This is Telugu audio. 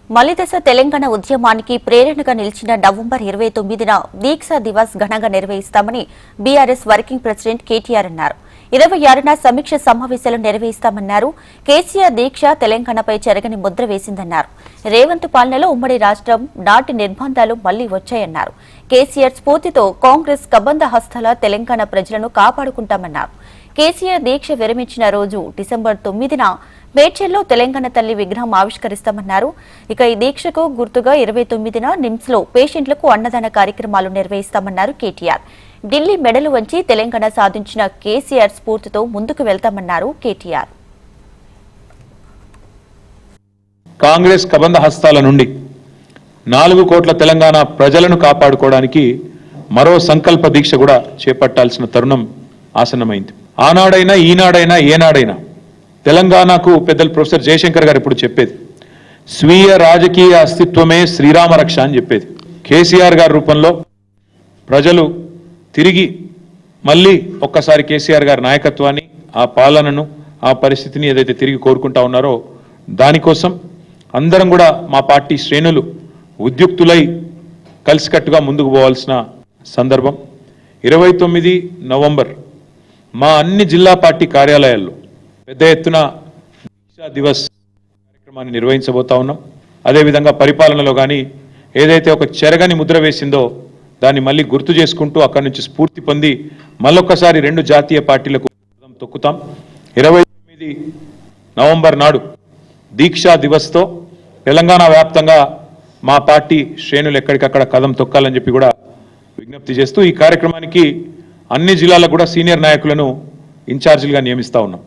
మలిదశ తెలంగాణ ఉద్యమానికి ప్రేరణగా నిలిచిన నవంబర్ 29న దీక్షా దివస్ ఘనంగా నిర్వహిస్తామని బీఆర్ఎస్ వర్కింగ్ ప్రెసిడెంట్ కేటీఆర్ అన్నారు. 26న సమీక్ష సమావేశాలు నిర్వహిస్తామన్నారు. కేసీఆర్ దీక్ష తెలంగాణపై చెరగని ముద్ర వేసిందన్నారు. రేవంత్ పాలనలో ఉమ్మడి రాష్ట్రం నాటి నిర్బంధాలు మళ్లీ వచ్చాయన్నారు. కేసీఆర్ స్ఫూర్తితో కాంగ్రెస్ కబంధ హస్తాల తెలంగాణ ప్రజలను కాపాడుకుంటామన్నారు. కేసీఆర్ దీక్ష విరమించిన రోజు డిసెంబర్ 9న మేడ్చల్లో తెలంగాణ తల్లి విగ్రహం ఆవిష్కరిస్తామన్నారు. ఇక ఈ దీక్షకు గుర్తుగా 29న నిమ్స్ లో పేషెంట్లకు అన్నదాన కార్యక్రమాలు నిర్వహిస్తామన్నారు కేటీఆర్. ఢిల్లీ మెడలు వంచి తెలంగాణ సాధించిన కేసీఆర్ స్ఫూర్తితో ముందుకు వెళ్తామన్నారు కేటీఆర్. కాంగ్రెస్ కబంధ హస్తాల నుండి 4 కోట్ల తెలంగాణ ప్రజలను కాపాడుకోవడానికి మరో సంకల్ప దీక్ష కూడా చేపట్టాల్సిన తరుణం ఆసన్నమైంది. ఆనాడైనా ఈనాడైనా ఏనాడైనా తెలంగాణకు పెద్దలు ప్రొఫెసర్ జయశంకర్ గారు ఇప్పుడు చెప్పేది స్వీయ రాజకీయ అస్తిత్వమే శ్రీరామ రక్ష అని చెప్పేది. కేసీఆర్ గారి రూపంలో ప్రజలు తిరిగి మళ్ళీ ఒక్కసారి కేసీఆర్ గారి నాయకత్వాన్ని, ఆ పాలనను, ఆ పరిస్థితిని ఏదైతే తిరిగి కోరుకుంటా ఉన్నారో దానికోసం అందరం కూడా మా పార్టీ శ్రేణులు ఉద్యుక్తులై కలిసికట్టుగా ముందుకు పోవాల్సిన సందర్భం. 29 నవంబర్ మా అన్ని జిల్లా పార్టీ కార్యాలయాల్లో పెద్ద ఎత్తున దీక్షా దివస్ కార్యక్రమాన్ని నిర్వహించబోతా ఉన్నాం. అదేవిధంగా పరిపాలనలో కానీ ఏదైతే ఒక చెరగని ముద్ర వేసిందో దాన్ని మళ్ళీ గుర్తు చేసుకుంటూ అక్కడి నుంచి స్ఫూర్తి పొంది మళ్ళొక్కసారి 2 జాతీయ పార్టీలకు తొక్కుతాం. 29 నవంబర్ నాడు దీక్షా దివస్తో తెలంగాణ వ్యాప్తంగా మా పార్టీ శ్రేణులు ఎక్కడికక్కడ కదం తొక్కాలని చెప్పి కూడా విజ్ఞప్తి చేస్తూ ఈ కార్యక్రమానికి అన్ని జిల్లాలకు కూడా సీనియర్ నాయకులను ఇన్ఛార్జీలుగా నియమిస్తా ఉన్నాం.